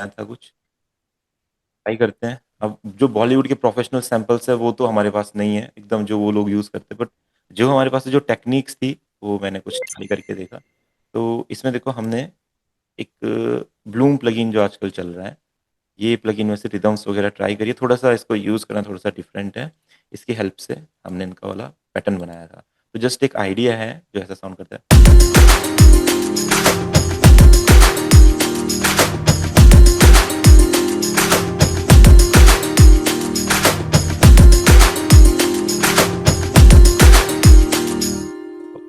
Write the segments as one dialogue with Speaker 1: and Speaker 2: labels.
Speaker 1: था कुछ ट्राई करते हैं। अब जो बॉलीवुड के प्रोफेशनल सैंपल्स है वो तो हमारे पास नहीं है एकदम, जो वो लोग यूज़ करते हैं, बट जो हमारे पास जो टेक्निक्स थी वो मैंने कुछ ट्राई करके देखा। तो इसमें देखो हमने एक ब्लूम प्लगइन जो आजकल चल रहा है, ये प्लगइन में से रिदम्स वगैरह ट्राई करिए, थोड़ा सा इसको यूज़ करना थोड़ा सा डिफरेंट है। इसकी हेल्प से हमने इनका वाला पैटर्न बनाया था। तो जस्ट एक आइडिया है जो ऐसा साउंड करता है।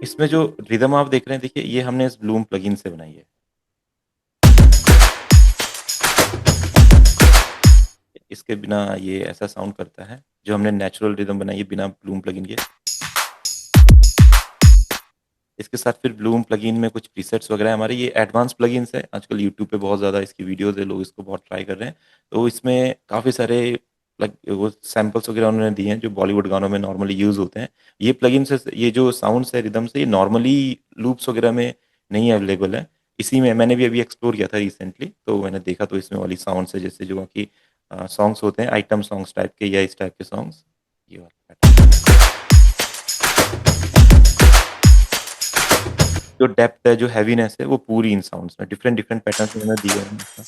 Speaker 1: इसमें जो रिदम आप देख रहे हैं, देखिए ये हमने इस ब्लूम प्लगइन से बनाई है। इसके बिना ये ऐसा साउंड करता है, जो हमने नेचुरल रिदम बनाई है बिना ब्लूम प्लगइन के। इसके साथ फिर ब्लूम प्लगइन में कुछ प्रीसेट्स वगैरह हैं हमारे, ये एडवांस प्लगइन्स है, आजकल यूट्यूब पे बहुत ज़्यादा इसकी वीडियोस है, लोग इसको बहुत ट्राई कर रहे हैं। तो इसमें काफ़ी सारे वो सैंपल्स वगैरह उन्होंने दिए हैं जो बॉलीवुड गानों में नॉर्मली यूज़ होते हैं। ये प्लगइन से ये जो साउंड्स है रिदम से, ये नॉर्मली लूप्स वगैरह में नहीं अवेलेबल है। इसी में मैंने भी अभी एक्सप्लोर किया था रिसेंटली, तो मैंने देखा तो इसमें वाली साउंड्स है जैसे जो कि सॉन्ग्स होते हैं आइटम सॉन्ग्स टाइप के या इस टाइप के सॉन्ग्स, ये वाला pattern। जो डेप्थ है, जो हेवीनेस है, वो पूरी इन साउंड्स में डिफरेंट डिफरेंट पैटर्न्स उन्होंने दिए हैं इसमें।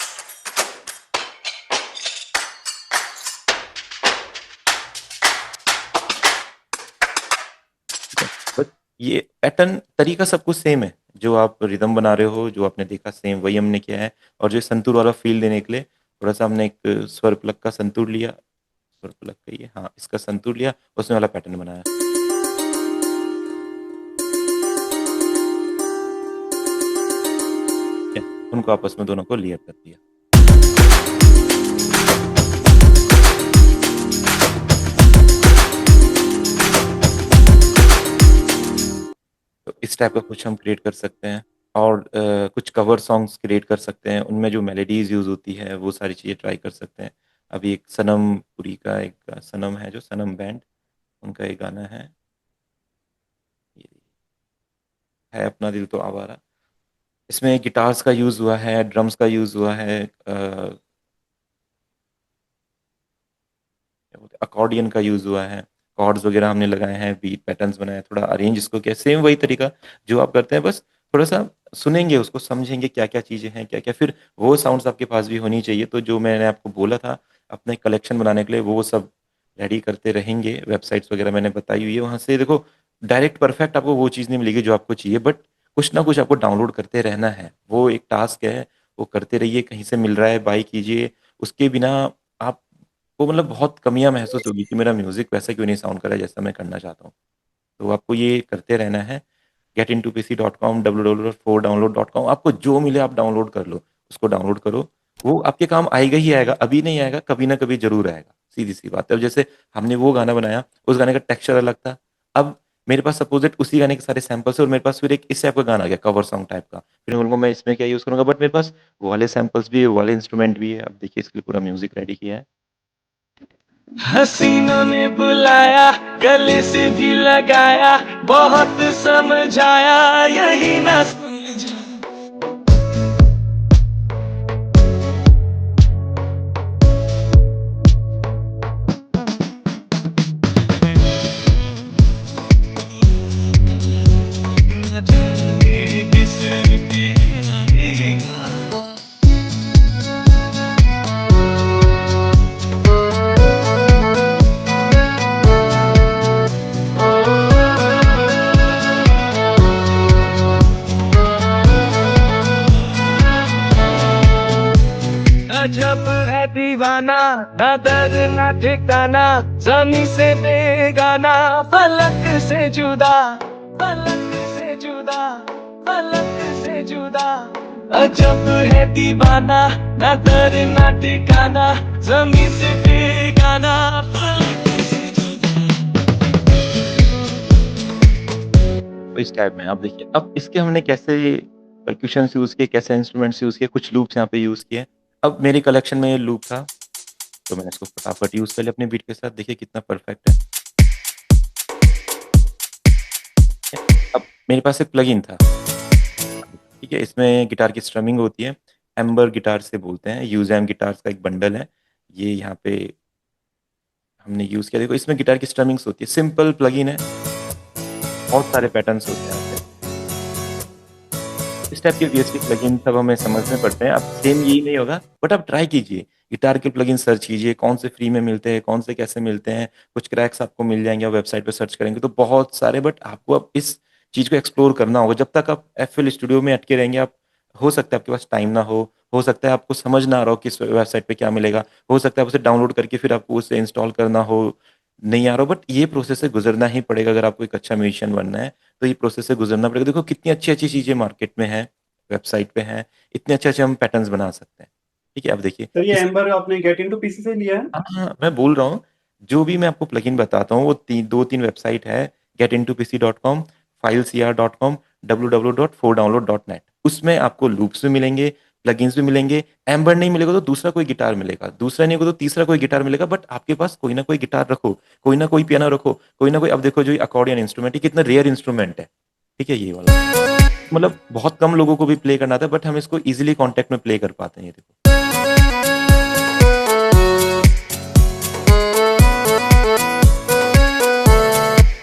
Speaker 1: ठीक है, बट ये पैटर्न तरीका सब कुछ सेम है, जो आप रिदम बना रहे हो, जो आपने देखा सेम वही हमने किया है। और जो संतूर वाला फील देने के लिए थोड़ा सा हमने एक स्वर प्लग का संतूर लिया, स्वर प्लग का ये, हाँ, इसका संतूर लिया, उसमें वाला पैटर्न बनाया। ठीक है, उनको आपस में दोनों को लेयर कर दिया। तो इस टाइप का कुछ हम क्रिएट कर सकते हैं। और कुछ कवर सॉन्ग्स क्रिएट कर सकते हैं, उनमें जो मेलोडीज यूज होती है वो सारी चीज़ें ट्राई कर सकते हैं। अभी एक सनम पुरी का एक सनम है, जो सनम बैंड, उनका एक गाना ये है अपना दिल तो आवारा। इसमें गिटार्स का यूज हुआ है, ड्रम्स का यूज हुआ है, अकॉर्डियन का यूज हुआ है, कॉर्ड्स वगैरह हमने लगाए हैं, बीट पैटर्न्स बनाए हैं, थोड़ा अरेंज इसको किया, सेम वही तरीका जो आप करते हैं, बस थोड़ा सा सुनेंगे उसको, समझेंगे क्या क्या चीज़ें हैं, क्या क्या, फिर वो साउंड्स आपके पास भी होनी चाहिए। तो जो मैंने आपको बोला था अपने कलेक्शन बनाने के लिए, वो सब रेडी करते रहेंगे। वेबसाइट्स वगैरह मैंने बताई हुई है, वहाँ से देखो डायरेक्ट परफेक्ट आपको वो चीज़ नहीं मिलेगी जो आपको चाहिए, बट कुछ ना कुछ आपको डाउनलोड करते रहना है, वो एक टास्क है, वो करते रहिए। कहीं से मिल रहा है बाई कीजिए, उसके बिना आप वो मतलब बहुत कमियाँ महसूस होगी कि मेरा म्यूज़िक वैसा क्यों नहीं साउंड कर रहा है जैसा मैं करना चाहता हूँ। तो आपको ये करते रहना है। getintopc.com, www.4download.com, आपको जो मिले आप डाउनलोड कर लो, उसको डाउनलोड करो। वो आपके काम आएगा ही आएगा, अभी नहीं आएगा, कभी ना कभी ज़रूर आएगा, सीधी-सी बात है। अब जैसे हमने वो गाना बनाया, उस गाने का टेक्सचर अलग था। अब मेरे पास सपोज़ उसी गाने के सारे सैंपल्स हैं और मेरे पास फिर एक इस टाइप का गाना आ गया, कवर सॉन्ग टाइप का। फिर उनको मैं इसमें क्या यूज़ करूँगा, बट मेरे पास वो वाले सैंपल्स भी है, वो वाले इंस्ट्रूमेंट भी है। अब देखिए इसके लिए पूरा म्यूज़िक रेडी किया है।
Speaker 2: हसीनों ने बुलाया, गले से भी लगाया, बहुत समझाया, यही ना समझा। अजब है दीवाना, ना दर ना ठिकाना, जमी से बेगाना, फलक से जुदा, फलक से जुदा, फलक से जुदा। अजब है दीवाना, ना दर ना ठिकाना, जमी से बेगाना, फलक से
Speaker 1: तो इस टाइप में आप देखिए, अब इसके हमने कैसे परक्यूशंस यूज़ किए, कैसे इंस्ट्रूमेंट्स यूज़ किए, कुछ लूप्स यहाँ पे यूज़ किए। अब मेरी कलेक्शन में ये लूप था, तो मैंने इसको फटाफट यूज़ कर लिया अपने बीट के साथ, देखिए कितना परफेक्ट है। अब मेरे पास एक प्लगइन था, ठीक है? इसमें गिटार की स्ट्रमिंग होती है, एम्बर गिटार से बोलते हैं, यूजैम गिटार्स का एक बंडल है ये, यहाँ पे हमने यूज़ किया। देखो इसमें गिटार की स्ट्रमिंग्स होती है, सिंपल प्लगइन है, बहुत सारे पैटर्न्स होते हैं यहाँ पे। इस टाइप के वीएसटी प्लगइन सब हमें समझने पड़ते हैं। अब सेम यही नहीं होगा, बट आप ट्राई कीजिए, गिटार के प्लगइन सर्च कीजिए, कौन से फ्री में मिलते हैं, कौन से कैसे मिलते हैं। कुछ क्रैक्स आपको मिल जाएंगे, आप वेबसाइट पे सर्च करेंगे तो बहुत सारे, बट आपको अब इस चीज को एक्सप्लोर करना होगा। जब तक आप एफएल स्टूडियो में अटके रहेंगे, आप, हो सकता है आपके पास टाइम ना हो सकता है आपको समझ ना आ रहा हो किस वेबसाइट पे क्या मिलेगा, हो सकता है आप उसे डाउनलोड करके फिर आपको उसे इंस्टॉल करना हो, नहीं आ रहा हो, बट ये प्रोसेस से गुजरना ही पड़ेगा। अगर आपको एक अच्छा म्यूजिशियन बनना है तो ये प्रोसेस से गुजरना पड़ेगा। देखो कितनी अच्छी अच्छी चीजें मार्केट में है, वेबसाइट पे हैं, इतने अच्छे अच्छे हम पैटर्न्स बना सकते हैं। ठीक है, अब देखिए
Speaker 3: सर ये
Speaker 1: इस,
Speaker 3: एम्बर आपने गेट इनटू पीसी से लिया है?
Speaker 1: हाँ हाँ, मैं बोल रहा हूँ, जो भी मैं आपको प्लगइन बताता हूँ वो दो तीन वेबसाइट है, getintopc.com, filescr.com, www.4download.net। उसमें आपको लूप्स भी मिलेंगे, प्लगइन्स भी मिलेंगे। एम्बर नहीं मिलेगा तो दूसरा कोई गिटार मिलेगा, दूसरा नहीं होगा तो तीसरा कोई गिटार मिलेगा, बट आपके पास कोई ना कोई गिटार रखो, कोई ना कोई पियानो रखो, कोई ना कोई। अब देखो जो अकॉर्डियन इंस्ट्रूमेंट, ये कितना रेयर इंस्ट्रूमेंट है, ठीक है, ये वाला मतलब बहुत कम लोगों को भी प्ले करना आता है, बट हम इसको इजीली कॉन्टेक्ट में प्ले कर पाते हैं, ये देखो।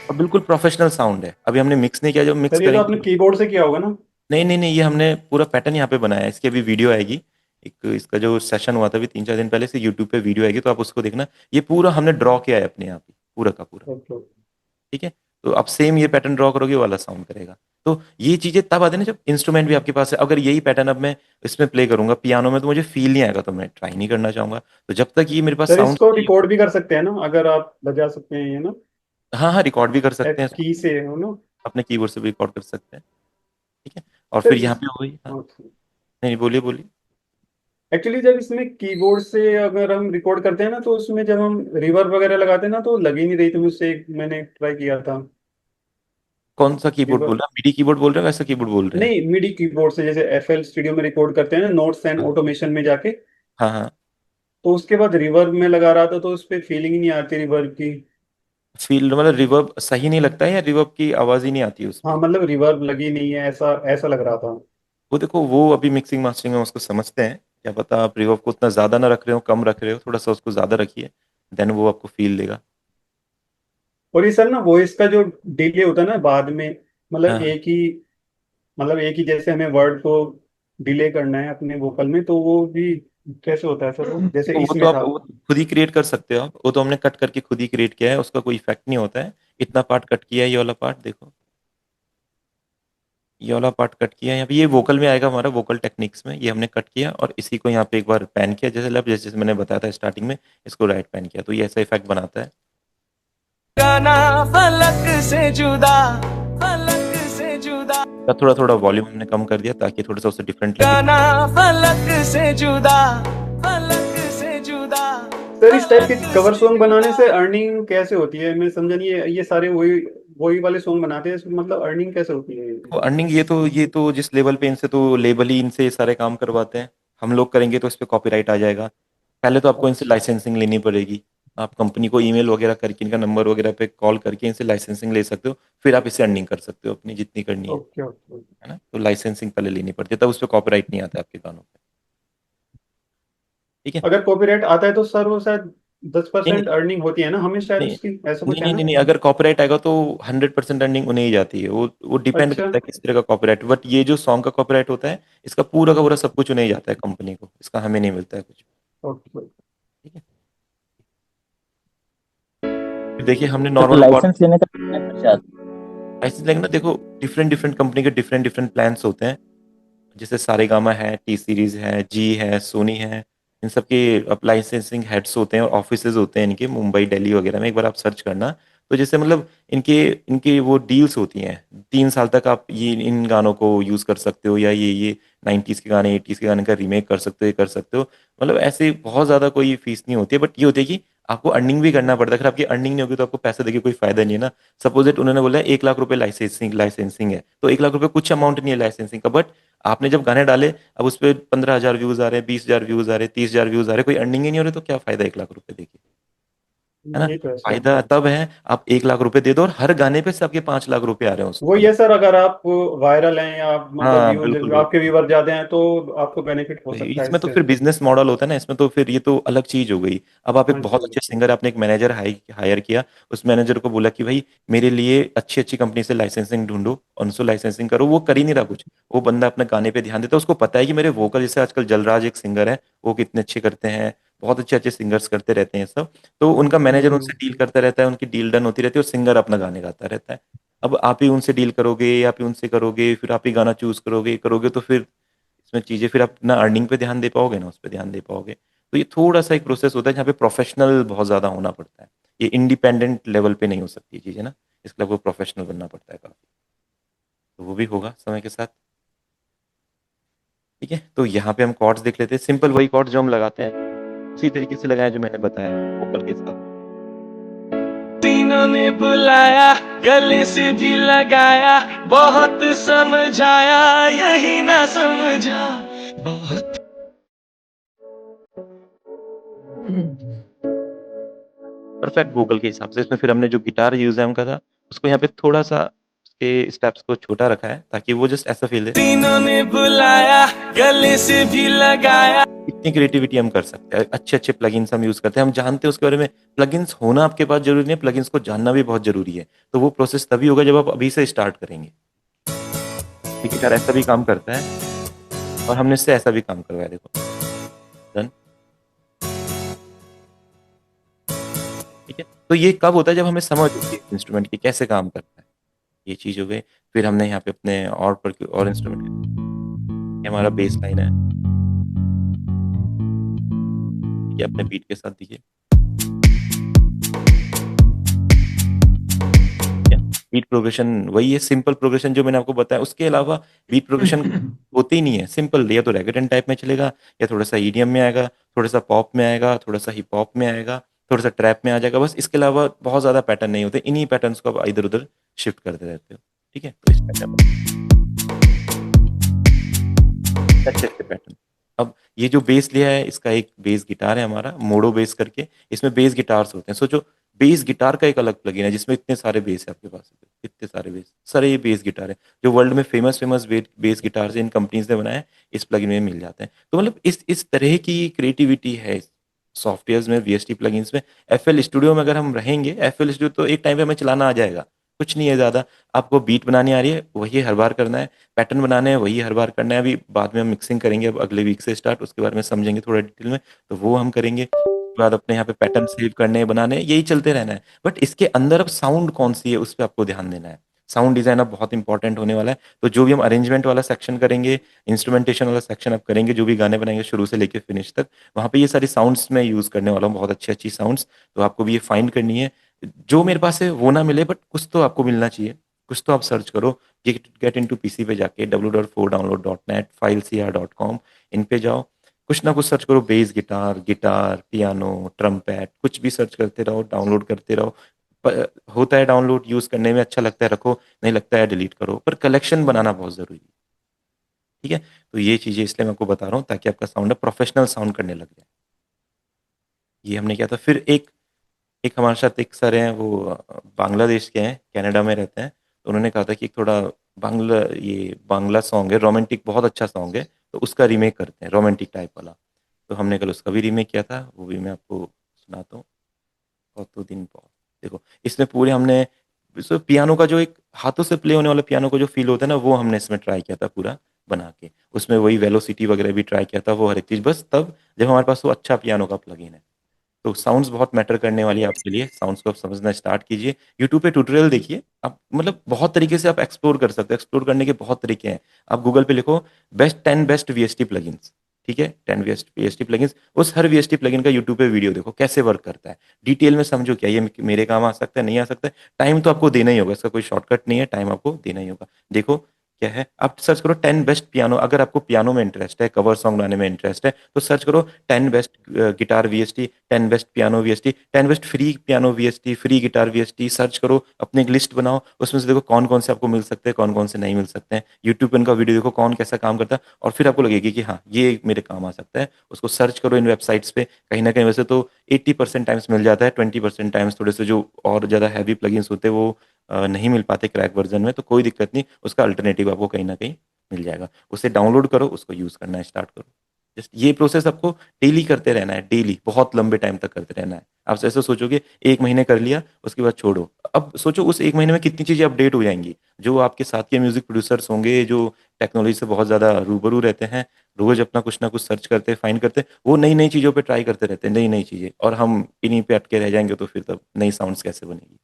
Speaker 1: और बिल्कुल प्रोफेशनल साउंड है, अभी हमने मिक्स नहीं किया, जब मिक्स
Speaker 3: सर ये तो आपने
Speaker 1: करेंगे।
Speaker 3: कीबोर्ड से किया होगा ना?
Speaker 1: नहीं नहीं नहीं, ये हमने पूरा पैटर्न यहाँ पे बनाया है, इसकी अभी वीडियो आएगी। एक इसका जो सेशन हुआ था अभी 3-4 दिन पहले से, यूट्यूब पे वीडियो आएगी तो आप उसको देखना। ये पूरा हमने ड्रॉ किया है अपने आप ही, पूरा का पूरा।
Speaker 3: Okay okay.
Speaker 1: ठीक है, तो आप सेम ये पैटर्न ड्रॉ करोगे, ये वाला साउंड करेगा। तो ये चीजें तब आती है ना जब इंस्ट्रूमेंट भी आपके पास है। अगर यही पैटर्न अब मैं इसमें प्ले करूंगा पियानो में, तो मुझे फील नहीं आएगा, तो मैं ट्राई नहीं करना चाहूंगा। तो जब तक ये मेरे पास
Speaker 3: सर
Speaker 1: साउंड,
Speaker 3: इसको रिकॉर्ड भी कर सकते हैं ना, अगर आप बजा सकते हैं ये ना,
Speaker 1: हाँ हाँ, रिकॉर्ड भी कर सकते
Speaker 3: एफ
Speaker 1: हैं इसको,
Speaker 3: की से हो ना?
Speaker 1: अपने कीबोर्ड से भी रिकॉर्ड कर सकते हैं। ठीक है, और
Speaker 3: सर
Speaker 1: फिर यहाँ
Speaker 3: इस
Speaker 1: पे वही, हाँ, नहीं बोलिए बोलिए।
Speaker 3: एक्चुअली जब इसमें कीबोर्ड से अगर हम रिकॉर्ड करते हैं ना, तो उसमें जब हम रिवर्ब वगैरह लगाते हैं ना, तो लग ही नहीं रही थी मुझसे, मैंने ट्राई किया था।
Speaker 1: कौन सा कीबोर्ड बोल
Speaker 3: रिवर्ब,
Speaker 1: रहे हैं, मिडी कीबोर्ड बोल रहे हैं, वैसा कीबोर्ड बोल रहे हैं?
Speaker 3: नहीं मिडी कीबोर्ड से, जैसे एफएल स्टूडियो में रिकॉर्ड करते हैं ना नोट्स एंड
Speaker 1: हाँ
Speaker 3: ऑटोमेशन में जाके,
Speaker 1: हाँ हाँ।
Speaker 3: तो उसके बाद रिवर्ब में लगा रहा था तो उस पर फीलिंग ही नहीं आती रिवर्ब की।
Speaker 1: फील मतलब रिवर्ब सही नहीं लगता है, या रिवर्ब की आवाज ही नहीं आती है
Speaker 3: हाँ
Speaker 1: उसमें?
Speaker 3: मतलब रिवर्ब लगी नहीं है, ऐसा ऐसा लग रहा था।
Speaker 1: वो देखो, वो अभी मिक्सिंग मास्टरिंग में उसको समझते हैं, क्या पता आप रिवर्ब को उतना ज्यादा ना रख रहे हो, कम रख रहे हो, थोड़ा सा उसको ज्यादा रखिए, देन वो आपको फील देगा।
Speaker 3: और ये सर ना वॉइस का जो डिले होता है ना बाद में,
Speaker 1: हाँ
Speaker 3: मतलब
Speaker 1: हाँ।
Speaker 3: एक ही जैसे हमें वर्ड को डिले करना है अपने वोकल में, तो वो भी कैसे होता है सर, वो जैसे
Speaker 1: देखो वो तो
Speaker 3: इसमें
Speaker 1: आप
Speaker 3: था?
Speaker 1: वो खुद ही क्रिएट कर सकते हो, आप वो तो हमने कट करके खुद ही क्रिएट किया है, उसका कोई इफेक्ट नहीं होता है। इतना पार्ट कट किया है, ये वाला पार्ट देखो, ये वाला पार्ट कट किया है यहाँ पे, ये वोकल में आएगा हमारा, वोकल टेक्निक्स में ये हमने कट किया, और इसी को यहाँ पे एक बार पैन किया, जैसे जैसे मैंने बताया था स्टार्टिंग में, इसको राइट पैन किया, तो ये ऐसा इफेक्ट बनाता है।
Speaker 2: गाना फलक से जुदा, फलक से जुदा,
Speaker 1: का थोड़ा थोड़ा वॉल्यूम हमने कम कर दिया ताकि थोड़ा सा उसे डिफरेंट लगे।
Speaker 2: गाना फलक से जुदा, फलक से जुदा,
Speaker 3: सर इस टाइप के
Speaker 2: फलक
Speaker 3: कवर
Speaker 2: से
Speaker 3: सॉन्ग बनाने
Speaker 2: जुदा।
Speaker 3: से अर्निंग कैसे होती है? मैं समझा नहीं, ये सारे वही वही वाले सॉन्ग बनाते हैं, मतलब अर्निंग कैसे होती है?
Speaker 1: तो अर्निंग, ये तो जिस लेवल पे, इनसे तो लेबल ही इनसे ये सारे काम करवाते हैं। हम लोग करेंगे तो इस पे कॉपीराइट आ जाएगा। पहले तो आपको इनसे
Speaker 3: अच्छा।
Speaker 1: लाइसेंसिंग लेनी पड़ेगी। आप कंपनी को ईमेल वगैरह करके, इनका नंबर वगैरह पे कॉल करके इनसे लाइसेंसिंग ले सकते हो, फिर आप इससे अर्निंग कर सकते हो अपनी जितनी करनी
Speaker 3: ओके ओके।
Speaker 1: है ना। तो लाइसेंसिंग पहले लेनी पड़ती है, तब उस पर कॉपीराइट नहीं आता आपके गानों पे। ठीक है।
Speaker 3: अगर कॉपीराइट आता है तो सर वो शायद दस
Speaker 1: नहीं
Speaker 3: परसेंट अर्निंग होती है ना हमें शायद
Speaker 1: नहीं
Speaker 3: उसकी, ऐसा
Speaker 1: नहीं
Speaker 3: कुछ है
Speaker 1: नहीं नहीं
Speaker 3: ना?
Speaker 1: नहीं, अगर कॉपीराइट आएगा तो 100% अर्निंग उन्हें ही जाती है। वो डिपेंड
Speaker 3: अच्छा।
Speaker 1: करता है किस तरह का कॉपीराइट, बट ये जो सॉन्ग का कॉपीराइट होता है, इसका पूरा का पूरा सब कुछ उन्हें ही जाता है, कंपनी को, इसका हमें नहीं मिलता है कुछ।
Speaker 3: ओके।
Speaker 1: ठीक है, फिर देखिए हमने
Speaker 4: तो
Speaker 1: नॉर्मल कॉर्ड,
Speaker 4: लाइसेंस लेने का कितना खर्चा आता
Speaker 1: ऐसे लेंगे ना, देखो डिफरेंट डिफरेंट कंपनी के डिफरेंट डिफरेंट प्लान्स होते हैं। जैसे सारेगामा है, टी सीरीज है, जी है, सोनी है, इन सब के अब लाइसेंसिंग हेड्स होते हैं और ऑफिसेज होते हैं इनके, मुंबई दिल्ली वगैरह में, एक बार आप सर्च करना। तो जैसे मतलब इनके इनके वो डील्स होती हैं, 3 साल तक आप ये इन गानों को यूज़ कर सकते हो, या ये 90s के गाने, 80s के गाने का रीमेक कर सकते हो, ये कर सकते हो। मतलब ऐसे बहुत ज़्यादा कोई फीस नहीं होती है, बट ये होती है कि आपको अर्निंग भी करना पड़ता है। अगर आपकी अर्निंग नहीं होगी तो आपको पैसे देके कोई फायदा नहीं है ना। सपोज इट उन्होंने बोला 1 लाख रुपए लाइसेंसिंग लाइसेंसिंग है, तो 1 लाख रुपए कुछ अमाउंट नहीं है लाइसेंसिंग का, बट आपने जब गाने डाले, अब उस पर 15,000 व्यूज आ रहे हैं, 20,000 व्यूज आ रहे हैं, 30,000 व्यूज आ रहे हैं, कोई अर्निंग ही नहीं हो रही, तो क्या फायदा 1 लाख रुपए देखिए। है ना?
Speaker 3: ये तो है सर।
Speaker 1: फ़ायदा तब है आप 1 लाख रुपए दे दो और हर गाने पे से आपके 5 लाख रुपए आ रहे हैं उसको
Speaker 3: वो
Speaker 1: मतलब।
Speaker 3: ये सर, अगर आप वायरल हैं या मतलब
Speaker 1: हाँ, बिल्कुल,
Speaker 3: व्यूज आपके
Speaker 1: बिल्कुल।
Speaker 3: व्यूवर ज्यादा हैं तो आपको बेनिफिट हो
Speaker 1: वही,
Speaker 3: सकता है
Speaker 1: इसमें तो
Speaker 3: इससे।
Speaker 1: फिर बिज़नेस मॉडल होता है ना, इसमें तो फिर ये तो अलग चीज़ हो गई। अब आप एक
Speaker 3: हाँ
Speaker 1: बहुत
Speaker 3: जी।
Speaker 1: अच्छे सिंगर, आपने एक मैनेजर हायर किया, उस मैनेजर को बोला कि भाई मेरे लिए अच्छी-अच्छी कंपनी से लाइसेंसिंग ढूँढो, उनसे लाइसेंसिंग करो, वो कर ही नहीं रहा कुछ। वो बंदा अपने गाने पे ध्यान देता है, उसको पता है कि मेरे वोकल, जैसे आजकल जलराज एक सिंगर है, वो कितने अच्छे करते हैं, बहुत अच्छे-अच्छे सिंगर्स करते रहते हैं सब। तो उनका मैनेजर उनसे डील करता रहता है, उनकी डील डन होती रहती है और सिंगर अपना गाने गाता रहता है। अब आप ही उनसे डील करोगे, आप ही उनसे करोगे, फिर आप ही गाना चूज़ करोगे तो फिर इसमें चीज़ें, फिर आप ना अर्निंग पे ध्यान दे पाओगे, ना उस पे ध्यान दे पाओगे। तो ये थोड़ा-सा एक प्रोसेस होता है जहाँ पे प्रोफ़ेशनल बहुत ज़्यादा होना पड़ता है। ये इंडिपेंडेंट लेवल पे नहीं हो सकती ये चीज़ें ना, इसके लिए आपको प्रोफ़ेशनल बनना पड़ता है काफ़ी। तो वो भी होगा समय के साथ, ठीक है? तो यहाँ पे हम कॉर्ड्स देख लेते हैं, सिंपल वही कॉर्ड्स जो हम लगाते हैं, उसी तरीके से लगाएँ जो मैंने बताया वोकल के साथ।
Speaker 2: तीनों ने बुलाया, गले से भी लगाया, बहुत समझाया, यही ना समझा, बहुत।
Speaker 1: परफेक्ट वोकल के हिसाब से, इसमें फिर हमने जो गिटार यूज़ है उनका था, उसको यहाँ पे थोड़ा-सा उसके स्टेप्स को छोटा रखा है ताकि वो जस्ट ऐसा फ़ील दे।
Speaker 2: तीनों ने बुलाया, गले से भी लगाया।
Speaker 1: इतनी क्रिएटिविटी हम कर सकते हैं। अच्छे-अच्छे प्लगइन्स हम यूज़ करते हैं। हम जानते हैं उसके बारे में, प्लगइन्स होना आपके पास ज़रूरी नहीं है, प्लगइन्स को जानना भी बहुत ज़रूरी है। तो वो प्रोसेस तभी होगा जब आप अभी से स्टार्ट करेंगे। ये गिटार ऐसा भी काम करता है और हमने इससे ऐसा भी काम करवाया, देखो। डन, ठीक है? तो ये कब होता है जब हमें समझ होती है इंस्ट्रूमेंट की कैसे काम करता है। ये चीज़ हो गई। फिर हमने यहाँ पे अपने और इंस्ट्रूमेंट, ये हमारा बेस लाइन है। ये अपने बीट के साथ दीजिए। क्या? बीट प्रोग्रेशन वही है, सिंपल प्रोग्रेशन जो मैंने आपको बताया, उसके अलावा बीट प्रोग्रेशन होते ही नहीं है, सिंपल, या तो रैगटन टाइप में चलेगा, या थोड़ा-सा ईडीएम में आएगा, थोड़ा-सा पॉप में आएगा, थोड़ा-सा हिप हॉप में आएगा, थोड़ा-सा ट्रैप में आ जाएगा, बस इसके अलावा बहुत ज़्यादा पैटर्न नहीं होते, इन्हीं पैटर्न्स को आप इधर-उधर शिफ्ट करते रहते हो, ठीक है? तो इस पैटर्न, अच्छे-अच्छे पैटर्न। अब ये जो बेस लिया है, इसका एक बेस गिटार है हमारा, मोडो बेस करके, इसमें बेस गिटार्स होते हैं। सोचो, बेस गिटार का एक अलग प्लगइन है जिसमें इतने सारे बेस है आपके पास, इतने सारे बेस, सारे ये बेस गिटार है। जो वर्ल्ड में फेमस बेस गिटार्स इन कंपनीज़ ने बनाए हैं, इस प्लगइन में मिल जाते हैं। तो मतलब इस तरह की क्रिएटिविटी है सॉफ्टवेयर्स में, वीएसटी प्लगइन्स में। एफएल स्टूडियो में अगर हम रहेंगे, एफएल स्टूडियो तो एक टाइम पे हमें चलाना आ जाएगा। कुछ नहीं है ज़्यादा, आपको बीट बनानी आ रही है, वही हर बार करना है, पैटर्न बनाने हैं, वही हर बार करना है। अभी बाद में हम मिक्सिंग करेंगे, अब अगले वीक से स्टार्ट, उसके बारे में समझेंगे थोड़ा डिटेल में, तो वो हम करेंगे। उसके बाद अपने यहाँ पे पैटर्न सेव करने हैं, बनाने हैं, यही चलते रहना है। बट इसके अंदर अब साउंड कौन-सी है, उस पे आपको ध्यान देना है। साउंड डिज़ाइन अब बहुत इंपॉर्टेंट होने वाला है। तो जो भी हम अरेंजमेंट वाला सेक्शन करेंगे, इंस्ट्रूमेंटेशन वाला सेक्शन अब करेंगे, जो भी गाने बनाएँगे शुरू से लेके फिनिश तक, वहाँ पे ये सारी साउंड्स मैं यूज़ करने वाला हूँ, बहुत अच्छी-अच्छी साउंड्स। तो आपको भी ये फाइंड करनी है। जो मेरे पास है वो ना मिले, बट कुछ तो आपको मिलना चाहिए। कुछ तो आप सर्च करो, गेट इनटू पीसी पे जाके www.4download.net, filescr.com, इन पे जाओ, कुछ ना कुछ सर्च करो, bass guitar, guitar, piano, trumpet, कुछ भी सर्च करते रहो, डाउनलोड करते रहो। होता है डाउनलोड, यूज़ करने में अच्छा लगता है रखो, नहीं लगता है डिलीट करो, पर कलेक्शन बनाना बहुत ज़रूरी है, ठीक है? तो ये चीज़ें इसलिए मैं आपको बता रहा हूँ ताकि आपका साउंड प्रोफेशनल साउंड करने लग जाए। ये हमने किया था। फिर एक एक हमारे साथ एक सर हैं, वो बांग्लादेश के हैं, कनाडा में रहते हैं। तो उन्होंने कहा था कि एक थोड़ा बांग्ला सॉन्ग है, रोमांटिक, बहुत अच्छा सॉन्ग है, तो उसका रीमेक करते हैं, रोमांटिक टाइप वाला। तो हमने कल उसका भी रीमेक किया था, वो भी मैं आपको सुनाता हूँ। बहुत दिन बहुत, देखो, इसमें पूरे हमने पियानो का जो एक हाथों से प्ले होने वाला पियानो का जो फ़ील होता है ना, वो हमने इसमें ट्राई किया था पूरा बना के। उसमें वही वेलोसिटी वगैरह भी ट्राई किया था, वो हर एक चीज़, बस तब जब हमारे पास वो अच्छा पियानो का प्लगइन है। तो साउंड्स बहुत मैटर करने वाली है आपके लिए, साउंड्स को आप समझना स्टार्ट कीजिए। यूट्यूब पे ट्यूटोरियल देखिए, आप मतलब बहुत तरीके से आप एक्सप्लोर कर सकते हो, एक्सप्लोर करने के बहुत तरीके हैं। आप गूगल पे लिखो बेस्ट वीएसटी प्लगइन्स, ठीक है? 10 वीएसटी प्लगइन्स, उस हर वीएसटी प्लगइन का यूट्यूब पे वीडियो देखो, कैसे वर्क करता है। डिटेल में समझो, क्या ये मेरे काम आ सकता है, नहीं आ सकता है? टाइम तो आपको देना ही होगा, इसका कोई शॉर्टकट नहीं है, टाइम आपको देना ही होगा। देखो, क्या है, आप सर्च करो 10 बेस्ट पियानो, अगर आपको पियानो में इंटरेस्ट है, कवर सॉन्ग बनाने में इंटरेस्ट है, तो सर्च करो 10 best guitar VST, 10 best piano VST, 10 best free piano VST, free guitar VST search करो, अपनी एक लिस्ट बनाओ, उसमें से देखो कौन कौन से आपको मिल सकते हैं, कौन कौन से नहीं मिल सकते हैं, यूट्यूब पे उनका वीडियो देखो कौन कैसा काम करता है, और फिर आपको लगेगी कि हाँ ये मेरे काम आ सकता है, उसको सर्च करो इन वेबसाइट्स पे। कहीं ना कहीं वैसे तो 80% टाइम्स मिल जाता है, 20% टाइम्स थोड़े से जो और ज़्यादा हैवी प्लगइन्स होते हैं वो नहीं मिल पाते क्रैक वर्जन में, तो कोई दिक्कत नहीं, उसका अल्टरनेटिव आपको कहीं ना कहीं मिल जाएगा। उसे डाउनलोड करो, उसको यूज़ करना स्टार्ट करो। जस्ट ये प्रोसेस आपको डेली करते रहना है, डेली बहुत लंबे टाइम तक करते रहना है। आप ऐसे सोचोगे 1 महीने कर लिया उसके बाद छोड़ो, अब सोचो उस 1 महीने में कितनी चीज़ें अपडेट हो जाएंगी। जो आपके साथ के म्यूजिक प्रोड्यूसर्स होंगे जो टेक्नोलॉजी से बहुत ज़्यादा रूबरू रहते हैं, रोज अपना कुछ ना कुछ सर्च करते हैं, फाइंड करते हैं, वो नई नई चीज़ों पे ट्राई करते रहते हैं, नई नई चीज़ें, और हम इन्हीं पे अटके रह जाएंगे, तो फिर तब नई साउंड्स कैसे बनेगी।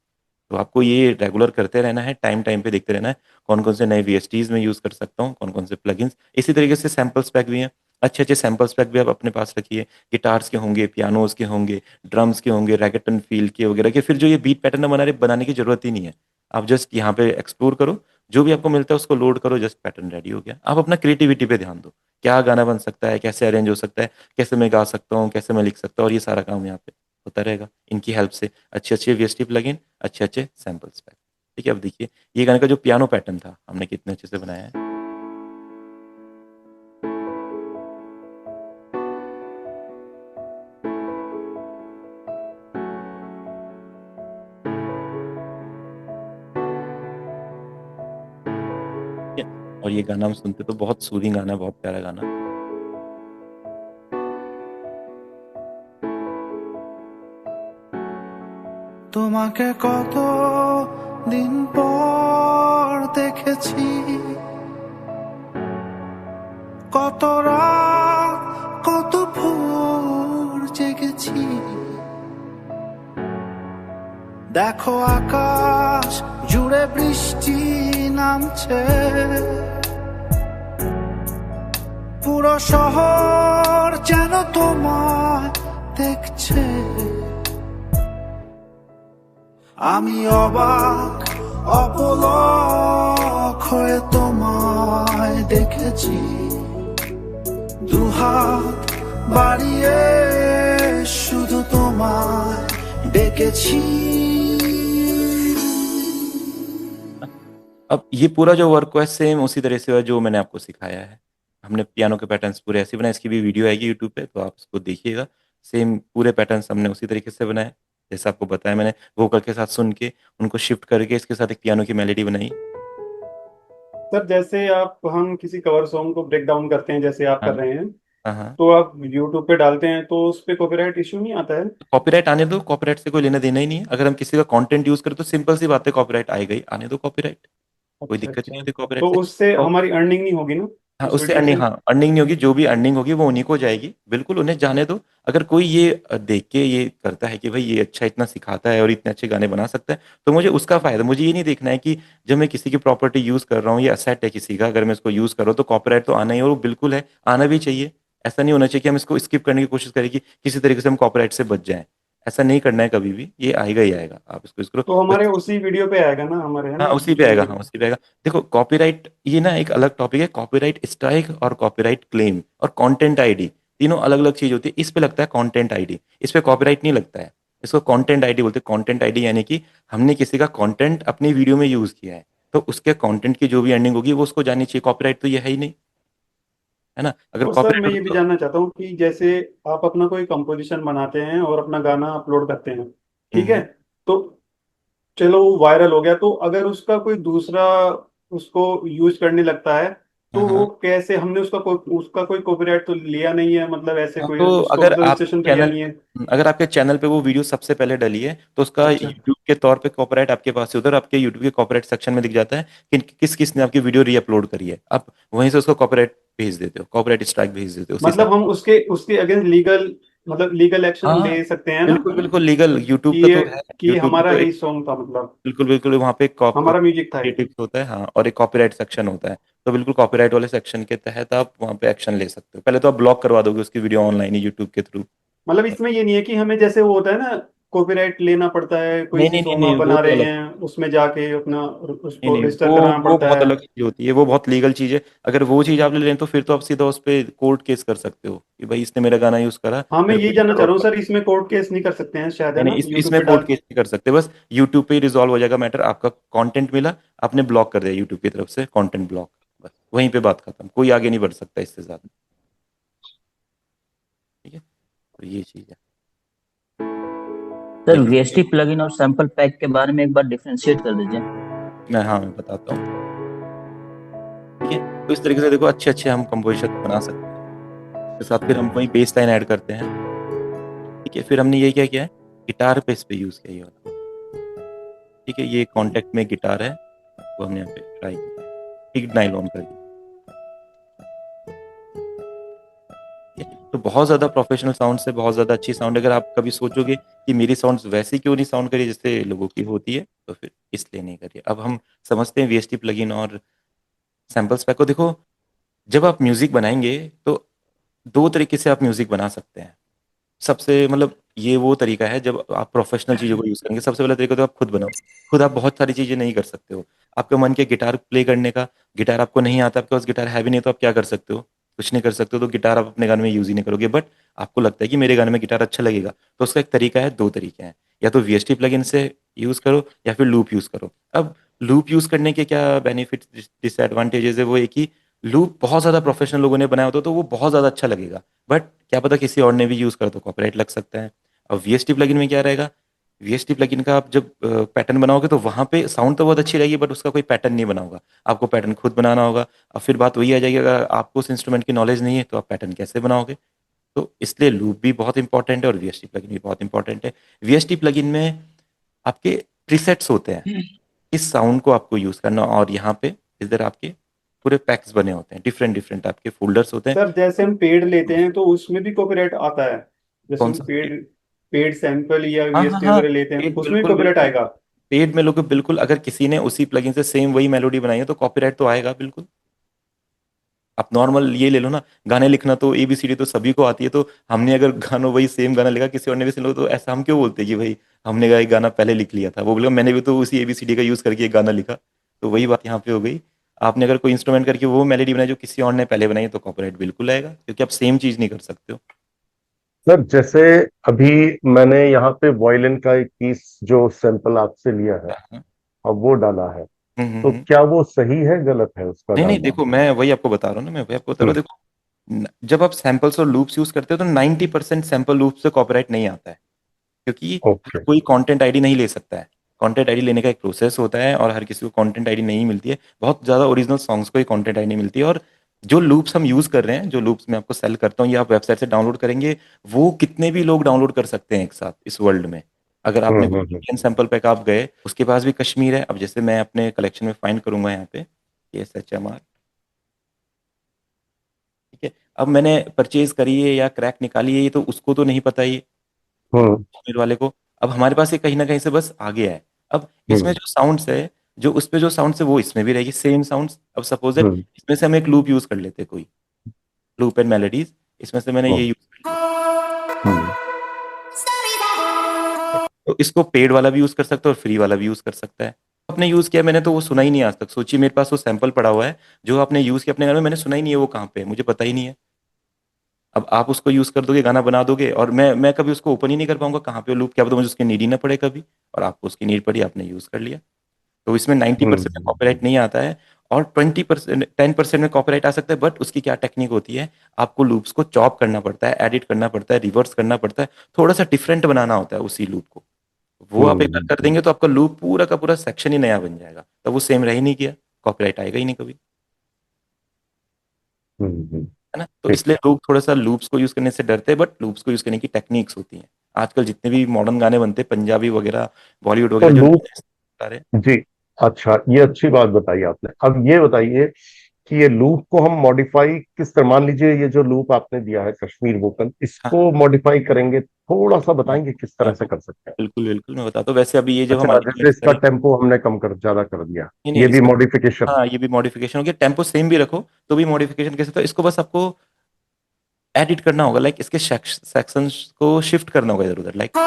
Speaker 1: तो आपको ये रेगुलर करते रहना है, टाइम टाइम पे देखते रहना है कौन कौन से नए वीएसटीज में यूज़ कर सकता हूँ, कौन कौन से प्लगइन्स। इसी तरीके से सैम्पल्स पैक भी हैं, अच्छे अच्छे सैम्पल्स पैक भी आप अपने पास रखिए, गिटार्स के होंगे, पियानोज के होंगे, ड्रम्स के होंगे, रैगेटन फील के वगैरह के, फिर जो ये बीट पैटर्न बनाने की जरूरत ही नहीं है। आप जस्ट यहाँ पे एक्सप्लोर करो, जो भी आपको मिलता है उसको लोड करो, जस्ट पैटर्न रेडी हो गया। आप अपना क्रिएटिविटी पे ध्यान दो, क्या गाना बन सकता है, कैसे अरेंज हो सकता है, कैसे मैं गा सकता हूँ, कैसे मैं लिख सकता हूँ, और ये सारा काम यहाँ पे होता रहेगा इनकी हेल्प से। अच्छे अच्छे वीएसटी प्लगइन, अच्छे अच्छे सैम्पल्स पैक। ठीक है, अब देखिए ये गाने का जो पियानो पैटर्न था हमने कितने अच्छे से बनाया है। ठीक है, और ये गाना हम सुनते तो बहुत सूदिंग गाना है, बहुत प्यारा गाना।
Speaker 2: তোমাকে কত দিন পর দেখেছি, কত রাত কত ভোর জেগেছি, দেখো আকাশ জুড়ে বৃষ্টি নামছে, পুরো শহর যেন তোমায় দেখছে, আমি অবাক অপলক হয়ে তোমায় দেখেছি, দুহাত বাড়িয়ে শুধু তোমায় ডেকেছি।
Speaker 1: अब ये पूरा जो वर्क हुआ है सेम उसी तरह से हुआ जो मैंने आपको सिखाया है। हमने पियानो के पैटर्न्स पूरे ऐसे बनाए, इसकी भी वीडियो आएगी यूट्यूब पे, तो आप उसको देखिएगा। सेम पूरे पैटर्न्स हमने उसी तरीके से बनाए, जैसे आपको बताया मैंने, वोकल के साथ सुन के उनको शिफ्ट करके इसके साथ एक पियानो की मेलोडी बनाई।
Speaker 3: सर जैसे आप हम किसी कवर सॉन्ग को ब्रेक डाउन करते हैं जैसे आप
Speaker 1: हाँ,
Speaker 3: कर रहे हैं,
Speaker 1: हाँ, हाँ।
Speaker 3: तो आप यूट्यूब पे डालते हैं तो उस पे कॉपीराइट इशू नहीं आता है?
Speaker 1: कॉपीराइट आने दो, कॉपीराइट से कोई लेना देना ही नहीं है। अगर हम किसी का कंटेंट यूज करें तो सिंपल सी बात है, कॉपीराइट आएगा ही, आने दो कॉपीराइट, कोई
Speaker 3: अच्छा
Speaker 1: दिक्कत ही नहीं
Speaker 3: अच्छा।
Speaker 1: होती कॉपीराइट
Speaker 3: तो
Speaker 1: से।
Speaker 3: उससे हमारी अर्निंग नहीं होगी ना
Speaker 1: हाँ,
Speaker 3: उस
Speaker 1: उससे
Speaker 3: वीडियो
Speaker 1: अर्निंग,
Speaker 3: से?
Speaker 1: हाँ अर्निंग नहीं होगी, जो भी अर्निंग होगी वो उन्हीं को जाएगी, बिल्कुल उन्हें जाने दो। अगर कोई ये देख के ये करता है कि भाई ये अच्छा इतना सिखाता है और इतने अच्छे गाने बना सकता है, तो मुझे उसका फायदा, मुझे ये नहीं देखना है कि जब मैं किसी की प्रॉपर्टी यूज कर रहा हूँ, ये असेट है किसी का, अगर मैं इसको यूज कर रहा हूँ तो कॉपीराइट तो आना ही है, और वो बिल्कुल है, आना भी चाहिए। ऐसा नहीं होना चाहिए कि हम इसको स्किप करने की कोशिश करें कि किसी तरीके से हम कॉपीराइट से बच जाएं। ऐसा नहीं करना है कभी भी, ये आएगा ही आएगा, आप इसको इसको
Speaker 3: तो हमारे
Speaker 1: बस।
Speaker 3: उसी वीडियो पे आएगा ना हमारे, है
Speaker 1: हाँ
Speaker 3: ना,
Speaker 1: उसी पे आएगा,
Speaker 3: वीडियो
Speaker 1: हाँ
Speaker 3: पे?
Speaker 1: उसी पे आएगा। देखो कॉपीराइट ये ना एक अलग टॉपिक है, कॉपीराइट स्ट्राइक और कॉपीराइट क्लेम और कंटेंट आईडी, तीनों अलग अलग चीज होती है। इस पे लगता है कंटेंट आईडी, इस पे कॉपीराइट नहीं लगता है। इसको कंटेंट आईडी बोलते हैं। कंटेंट आईडी यानी कि हमने किसी का कंटेंट अपनी वीडियो में यूज किया है, तो उसके कंटेंट की जो भी अर्निंग होगी वो उसको जानी चाहिए। कॉपीराइट तो ये है ही नहीं, है ना। अगर
Speaker 3: और सर
Speaker 1: कॉपीराइट
Speaker 3: मैं ये भी
Speaker 1: होता तो।
Speaker 3: जानना चाहता हूँ कि जैसे आप अपना कोई कंपोजिशन बनाते हैं और अपना गाना अपलोड करते हैं, ठीक है,
Speaker 1: हम्म,
Speaker 3: तो चलो वो वायरल हो गया, तो अगर उसका कोई दूसरा उसको यूज करने लगता है
Speaker 1: हाँ,
Speaker 3: तो वो
Speaker 1: हाँ।
Speaker 3: कैसे, हमने उसका कोई कॉपीराइट तो लिया नहीं है, मतलब ऐसे
Speaker 1: हाँ,
Speaker 3: कोई
Speaker 1: तो
Speaker 3: उसको रजिस्ट्रेशन तो किया नहीं है?
Speaker 1: अगर आपके चैनल पे वो वीडियो सबसे पहले डली है तो उसका
Speaker 3: अच्छा
Speaker 1: यूट्यूब के तौर पे कॉपीराइट आपके पास है, उधर आपके यूट्यूब के कॉपीराइट सेक्शन में दिख जाता है कि किस किस ने आपकी वीडियो री अपलोड करी है। आप वहीं से उसको कॉपीराइट भेज देते हो, कॉपीराइट स्ट्राइक भेज देते हो उसी
Speaker 3: मतलब
Speaker 1: समय।
Speaker 3: हम उसके उसके अगेंस्ट लीगल, मतलब लीगल एक्शन
Speaker 1: हाँ,
Speaker 3: ले सकते हैं ना,
Speaker 1: बिल्कुल बिल्कुल लीगल, यूट्यूब
Speaker 3: कि
Speaker 1: का
Speaker 3: ये
Speaker 1: तो है।
Speaker 3: कि
Speaker 1: यूट्यूब में
Speaker 3: हमारा
Speaker 1: तो
Speaker 3: ही
Speaker 1: एक,
Speaker 3: सॉन्ग था, मतलब
Speaker 1: बिल्कुल बिल्कुल वहाँ पे
Speaker 3: हमारा म्यूजिक था ये?
Speaker 1: क्रिएटिव होता है, हाँ, और एक कॉपीराइट सेक्शन होता है। तो बिल्कुल कॉपीराइट वाले सेक्शन के तहत आप वहाँ पे एक्शन ले सकते हो। पहले तो आप ब्लॉक करवा दोगे उसकी वीडियो ऑनलाइन ही यूट्यूब के थ्रू।
Speaker 3: मतलब इसमें ये नहीं है कि हमें जैसे वो होता है ना, कॉपीराइट लेना पड़ता है, कोई
Speaker 1: नहीं
Speaker 3: सी
Speaker 1: नहीं नहीं
Speaker 3: सॉन्ग आप
Speaker 1: नहीं, वो
Speaker 3: बना
Speaker 1: तो
Speaker 3: रहे
Speaker 1: अलग।
Speaker 3: हैं उसमें जाके अपना
Speaker 1: नहीं
Speaker 3: उसको
Speaker 1: नहीं,
Speaker 3: रजिस्टर कराना
Speaker 1: वो
Speaker 3: पड़ता
Speaker 1: बहुत
Speaker 3: है।
Speaker 1: अलग चीज होती है, वो बहुत लीगल चीज है। अगर वो चीज आप ले लें तो फिर तो आप सीधा उस पे कोर्ट केस कर सकते हो कि भाई इसने मेरा गाना यूज करा,
Speaker 3: हाँ, मैं
Speaker 1: मेरे को
Speaker 3: यही
Speaker 1: ये
Speaker 3: जानना चाह
Speaker 1: करवा
Speaker 3: रहा हूँ
Speaker 1: दो।
Speaker 3: सर, इसमें कोर्ट केस नहीं कर सकते हैं शायद, है
Speaker 1: नहीं
Speaker 3: ना,
Speaker 1: नहीं,
Speaker 3: यूट्यूब
Speaker 1: इसमें
Speaker 3: पे
Speaker 1: कोर्ट
Speaker 3: डाल।
Speaker 1: केस नहीं कर सकते, बस यूट्यूब पे ही रिजॉल्व हो जाएगा मैटर। आपका कंटेंट मिला, आपने ब्लॉक कर दिया यूट्यूब की तरफ से, कंटेंट ब्लॉक, बस वहीं पे बात खत्म, कोई आगे नहीं बढ़ सकता इससे ज्यादा। ठीक है, तो ये चीज है।
Speaker 4: सर
Speaker 1: लेकिन
Speaker 4: वीएसटी प्लगइन और सैंपल पैक के बारे में एक बार डिफरेंशिएट कर दीजिए।
Speaker 1: मैं बताता हूँ। ठीक है, तो इस तरीके से देखो अच्छे अच्छे हम कंपोजिशन बना सकते हैं। उसके साथ फिर हम वही बेस लाइन ऐड करते हैं। ठीक है, फिर हमने ये क्या किया है, गिटार पे इस पे यूज किया ये वाला। ठीक है, ये कॉन्टेक्ट में गिटार है, वो हमने यहाँ पे ट्राई किया है, पिग्ड नाइलॉन करके। ठीक है, तो बहुत ज्यादा प्रोफेशनल साउंड से बहुत ज्यादा अच्छी साउंड। अगर आप कभी सोचोगे कि मेरी साउंड वैसी क्यों नहीं साउंड करी जैसे लोगों की होती है, तो फिर इसलिए नहीं करिए। अब हम समझते हैं वीएसटी प्लगइन और सैम्पल्स पैक को। देखो, जब आप म्यूजिक बनाएंगे तो दो तरीके से आप म्यूजिक बना सकते हैं। सबसे मतलब ये वो तरीका है जब आप प्रोफेशनल चीज़ों को यूज़ करेंगे। सबसे पहला तरीका तो आप खुद बनाओ। खुद आप बहुत सारी चीज़ें नहीं कर सकते हो। आपका मन किया गिटार प्ले करने का, गिटार आपको नहीं आता, आपके पास गिटार है भी नहीं, तो आप क्या कर सकते हो? कुछ नहीं कर सकते हो, तो गिटार आप अपने गाने में यूज़ ही नहीं करोगे। बट आपको लगता है कि मेरे गाने में गिटार अच्छा लगेगा, तो उसका एक तरीका है, दो तरीके हैं। या तो वीएसटी प्लगइन से यूज़ करो या फिर लूप यूज़ करो। अब लूप यूज़ करने के क्या बेनिफिट डिसएडवांटेजेस है, वो एक ही, लूप बहुत ज़्यादा प्रोफेशनल लोगों ने बनाया होता तो वो बहुत ज़्यादा अच्छा लगेगा। बट क्या पता किसी और ने भी यूज़ करा तो कॉपीराइट लग सकता है। अब वीएसटी प्लगइन में क्या रहेगा, वीएसटी प्लगइन का आप जब पैटर्न बनाओगे तो वहां पे साउंड तो बहुत अच्छी रहेगी, बट उसका कोई पैटर्न नहीं बना होगा। आपको पैटर्न खुद बनाना होगा। अब फिर बात वही आ जाएगी, अगर आपको उस इंस्ट्रूमेंट की नॉलेज नहीं है तो आप पैटर्न कैसे बनाओगे? तो इसलिए लूप भी बहुत इंपॉर्टेंट है और वीएसटी प्लगइन भी बहुत इंपॉर्टेंट है। वीएसटी प्लगइन में आपके प्रीसेट्स होते हैं, इस साउंड को आपको यूज करना, और यहाँ पे इधर आपके पूरे पैक्स बने होते हैं, डिफरेंट डिफरेंट आपके फोल्डर्स होते हैं।
Speaker 3: सर जैसे हम पेड लेते हैं तो उसमें भी कॉपीराइट आता है? जैसे
Speaker 1: कौन
Speaker 3: हम
Speaker 1: सा?
Speaker 3: पेड पेड सैंपल या
Speaker 1: हाँ हाँ
Speaker 3: वीएसटी
Speaker 1: हाँ,
Speaker 3: वगैरह लेते हैं
Speaker 1: पेड,
Speaker 3: उसमें भी
Speaker 1: बिल्कुल
Speaker 3: कॉपीराइट
Speaker 1: बिल्कुल।
Speaker 3: आएगा?
Speaker 1: पेड में लोग बिल्कुल, अगर किसी ने उसी प्लगइन से सेम वही मेलोडी बनाई है तो कॉपीराइट तो आएगा बिल्कुल। आप नॉर्मल ये ले लो ना, गाने लिखना तो एबीसीडी तो सभी को आती है, तो हमने अगर गाना वही सेम गाना लिखा, किसी और ने भी सुन लो, तो ऐसा हम क्यों बोलते हैं कि भाई हमने ये गाना पहले लिख लिया था? वो बोलेगा मैंने भी तो उसी एबीसीडी का यूज करके एक गाना लिखा। तो वही बात यहाँ पे हो गई। आपने अगर कोई इंस्ट्रूमेंट करके वो मेलोडी बनाई जो किसी और ने पहले बनाई, तो कॉपीराइट बिल्कुल आएगा, क्योंकि आप सेम चीज नहीं कर सकते हो।
Speaker 5: सर जैसे अभी मैंने यहाँ पे वॉयलिन का एक पीस जो सैंपल आपसे लिया है
Speaker 1: हाँ।
Speaker 5: और वो डाला है, तो
Speaker 1: हम्म।
Speaker 5: क्या वो सही है गलत है उसका
Speaker 1: नहीं नहीं,
Speaker 5: डालना?
Speaker 1: देखो मैं वही आपको बता रहा हूँ ना, मैं वही आपको बता रहा हूँ।
Speaker 5: हम्म।
Speaker 1: देखो, जब आप सैंपल्स और लूप्स यूज करते हो तो 90% सैंपल लूप से कॉपीराइट नहीं आता है, क्योंकि हर
Speaker 5: ओके।
Speaker 1: कोई कंटेंट आईडी नहीं ले सकता है। कंटेंट आईडी लेने का एक प्रोसेस होता है, और हर किसी को कंटेंट आईडी नहीं मिलती है। बहुत ज़्यादा ओरिजिनल सॉन्ग्स को ही कंटेंट आईडी मिलती है। और जो लूप्स हम यूज़ कर रहे हैं, जो लूप्स मैं आपको सेल करता हूँ या आप वेबसाइट से डाउनलोड करेंगे, वो कितने भी लोग डाउनलोड कर सकते हैं एक साथ इस वर्ल्ड में। अगर आपने कोई
Speaker 5: हम्म।
Speaker 1: इंडियन सैंपल पैक आप गए, उसके पास भी कश्मीर है। अब जैसे मैं अपने कलेक्शन में फाइंड करूंगा यहाँ पे, ASHMR, ठीक है। अब मैंने परचेज करी है या क्रैक निकाली है, ये तो उसको तो नहीं पता ये
Speaker 5: हम्म।
Speaker 1: कश्मीर वाले को। अब हमारे पास ये कहीं ना कहीं से बस आ गया है। अब इसमें
Speaker 5: हम्म।
Speaker 1: जो साउंड्स है, जो उस पे जो साउंड्स है वो इसमें भी रहेगी, सेम साउंड्स। अब सपोज दैट
Speaker 5: हम्म।
Speaker 1: इसमें से हम एक लूप यूज कर लेते हैं, कोई लूप एंड मेलोडीज, इसमें से मैंने ये
Speaker 5: हम्म।
Speaker 1: यूज कर लिया।
Speaker 5: हम्म।
Speaker 1: तो इसको पेड वाला भी यूज कर सकता है और फ्री वाला भी यूज कर सकता है। आपने यूज किया, मैंने तो वो सुना ही नहीं आज तक। सोचिए मेरे पास वो सैंपल पड़ा हुआ है जो आपने यूज किया अपने गाने में, मैंने सुना ही नहीं है, वो कहाँ पे है मुझे पता ही नहीं है। अब आप उसको यूज कर दोगे, गाना बना दोगे, और मैं कभी उसको ओपन ही नहीं कर पाऊंगा, कहाँ पे लूप, क्या पता मुझे उसकी नीड ही ना पड़े कभी, और आपको उसकी नीड पड़ी, आपने यूज कर लिया। तो इसमें 90% में
Speaker 5: हम्म।
Speaker 1: कॉपीराइट नहीं आता है, और 20%, 10% में कॉपीराइट आ सकता है। बट उसकी क्या टेक्निक होती है, आपको लूप्स को चॉप करना पड़ता है, एडिट करना पड़ता है, रिवर्स करना पड़ता है, थोड़ा सा डिफरेंट बनाना होता है उसी लूप को। वो आप एक बार कर
Speaker 5: हम्म।
Speaker 1: देंगे तो आपका लूप पूरा का पूरा सेक्शन ही नया बन जाएगा, तो वो सेम रह ही नहीं गया, कॉपीराइट आएगा ही नहीं कभी,
Speaker 5: हम्म।
Speaker 1: है ना? तो
Speaker 5: ठीक।
Speaker 1: इसलिए लोग थोड़ा सा लूप्स को यूज करने से डरते हैं, बट लूप्स को यूज करने की टेक्निक्स होती हैं। आजकल जितने भी मॉडर्न गाने बनते हैं, पंजाबी वगैरह, बॉलीवुड
Speaker 5: तो
Speaker 1: वगैरह, जो
Speaker 5: लूप,
Speaker 1: सारे।
Speaker 5: जी, अच्छा ये अच्छी बात बताई आपने। अब ये बताइए कि ये लूप को हम मॉडिफाई किस तरह, मान लीजिए ये जो लूप आपने दिया है कश्मीर वोकल,
Speaker 1: हाँ
Speaker 5: इसको मॉडिफाई करेंगे, थोड़ा सा
Speaker 1: हाँ,
Speaker 5: बताएंगे किस तरह
Speaker 1: मैं
Speaker 5: से कर सकते हैं?
Speaker 1: बिल्कुल बिल्कुल मैं बताता हूँ। वैसे अभी ये जब हम
Speaker 5: अच्छा, जैसे
Speaker 1: अरेंजमेंट्स
Speaker 5: इसका
Speaker 1: करेंगे,
Speaker 5: टेम्पो हमने कम कर, ज्यादा कर दिया,
Speaker 1: नहीं नहीं
Speaker 5: ये भी
Speaker 1: इसका,
Speaker 5: मॉडिफिकेशन?
Speaker 1: हाँ ये भी मॉडिफिकेशन हो गया। टेम्पो सेम भी रखो तो भी मॉडिफिकेशन कैसे, तो इसको बस आपको एडिट करना होगा, लाइक इसके सेक्शंस को शिफ्ट करना होगा इधर उधर, लाइक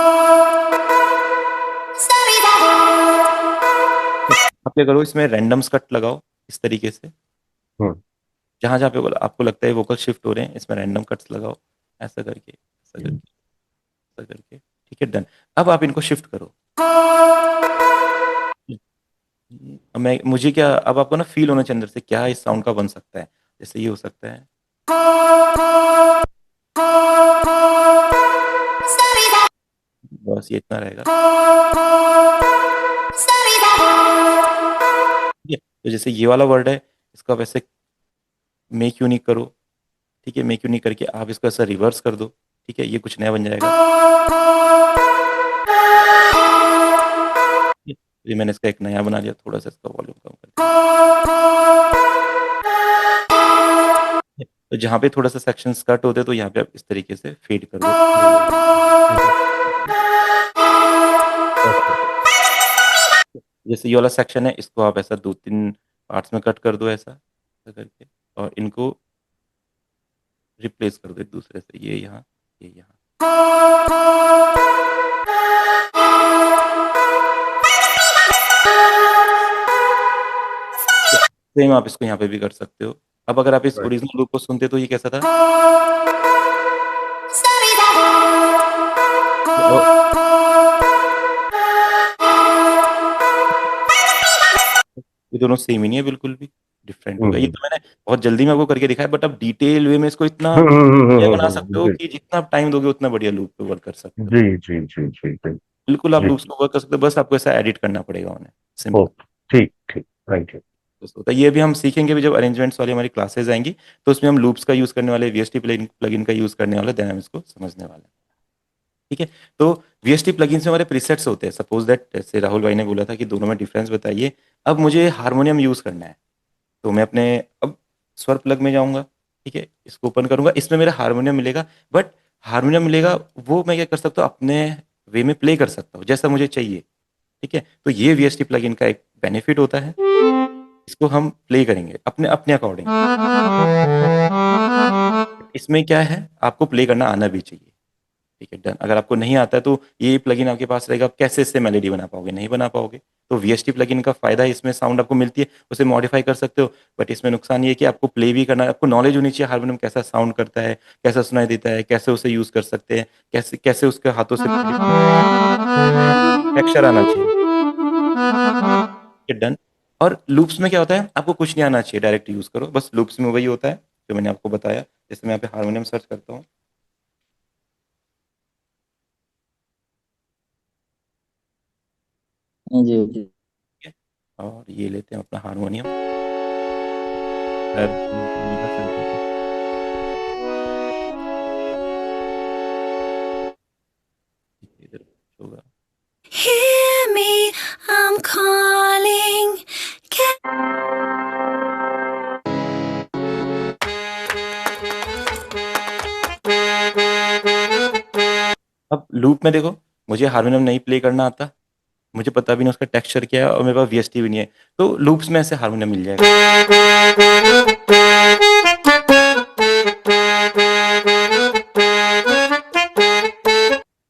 Speaker 1: आप क्या करो, इसमें रैंडम्स कट लगाओ इस तरीके से,
Speaker 5: हम्म,
Speaker 1: जहां जहां पे आपको लगता है वोकल शिफ्ट हो रहे हैं इसमें रैंडम कट्स लगाओ, ऐसा करके ऐसा करके ऐसा करके, ठीक है, डन। अब आप इनको शिफ्ट करो। अब मैं मुझे क्या, अब आपको ना फील होना चाहिए अंदर से क्या इस साउंड का बन सकता है, जैसे ये हो सकता है, बस ये इतना रहेगा, ठीक है। तो जैसे ये वाला वर्ड है, इसको आप ऐसे मेक यूनिक करो, ठीक है, मेक यूनिक करके आप इसको ऐसा रिवर्स कर दो, ठीक है, ये कुछ नया बन जाएगा। ये मैंने इसका एक नया बना लिया, थोड़ा सा इसका वॉल्यूम कम करके, तो जहाँ पे थोड़ा सा सेक्शंस कट होते हैं तो यहाँ पे आप इस तरीके से फेड कर दो, जैसे ये वाला सेक्शन है इसको आप ऐसा 2-3 पार्ट्स में कट कर दो, ऐसा करके, और इनको रिप्लेस कर दो एक दूसरे से, ये यहाँ, ये यहाँ, सेम आप इसको यहाँ पे भी कर सकते हो। अब अगर आप इस
Speaker 5: right.
Speaker 1: ओरिजिनल लूप को सुनते तो ये कैसा था, ये दोनों सेम ही नहीं है, बिल्कुल भी डिफरेंट होगा। ये
Speaker 5: हम्म,
Speaker 1: तो मैंने बहुत जल्दी में आपको करके दिखाया, बट अब डिटेल वे में इसको इतना बढ़िया बना सकते हो
Speaker 5: जी
Speaker 1: कि जितना आप टाइम दोगे उतना बढ़िया लूप पे वर्क कर सकते हो।
Speaker 5: जी जी जी जी जी
Speaker 1: बिल्कुल आप
Speaker 5: जी।
Speaker 1: लूप्स को वर्क कर सकते हो, बस आपको ऐसा एडिट करना पड़ेगा उन्हें,
Speaker 5: ओ,
Speaker 1: सिंपल।
Speaker 5: ठीक ठीक, थैंक यू।
Speaker 1: होता है ये भी हम सीखेंगे भी जब अरेंजमेंट्स वाली हमारी क्लासेस आएंगी, तो उसमें हम लूप्स का यूज करने वाले, वीएसटी प्लगइन का यूज करने वाले, देन हम इसको समझने वाले हैं, ठीक है। तो वीएसटी प्लगइन्स में हमारे प्रीसेट्स होते हैं, सपोज दैट जैसे राहुल भाई ने बोला था कि दोनों में डिफरेंस बताइए। अब मुझे हारमोनियम यूज करना है, तो मैं अपने अब स्वर प्लग में जाऊंगा, ठीक है, इसको ओपन करूंगा, इसमें मेरा हारमोनियम मिलेगा, बट हारमोनियम मिलेगा वो मैं क्या कर सकता हूँ, अपने वे में प्ले कर सकता हूँ जैसा मुझे चाहिए, ठीक है। तो ये वीएसटी प्लगइन का एक बेनिफिट होता है, इसको हम प्ले करेंगे अपने अपने अकॉर्डिंग। इसमें क्या है, आपको प्ले करना आना भी चाहिए, ठीक है, डन। अगर आपको नहीं आता है तो ये प्लगइन आपके पास रहेगा, आप कैसे इससे मेलोडी बना पाओगे, नहीं बना पाओगे। तो वीएसटी प्लगइन का फायदा है, इसमें साउंड आपको मिलती है, उसे मॉडिफाई कर सकते हो, बट इसमें नुकसान ये है कि आपको प्ले भी करना है, आपको नॉलेज होनी चाहिए हारमोनियम कैसा साउंड करता है, कैसा सुनाई देता है, कैसे उसे यूज कर सकते हैं, कैसे कैसे उसके हाथों से टेक्सचर आना चाहिए, डन। और लूप्स में क्या होता है, आपको कुछ नहीं आना चाहिए, डायरेक्ट यूज करो, बस लूप्स में वही होता है जो मैंने आपको बताया। जैसे मैं यहाँ पे हारमोनियम सर्च करता हूँ,
Speaker 4: जी जी।
Speaker 1: ठीक है, और ये लेते हैं अपना हारमोनियम, इधर होगा,
Speaker 6: Hear me, I'm calling.
Speaker 1: अब लूप में देखो, मुझे हारमोनियम नहीं प्ले करना आता, मुझे पता भी नहीं उसका टेक्सचर क्या है, और मेरे पास वीएसटी भी नहीं है, तो लूप्स में ऐसे हारमोनियम मिल जाएगा,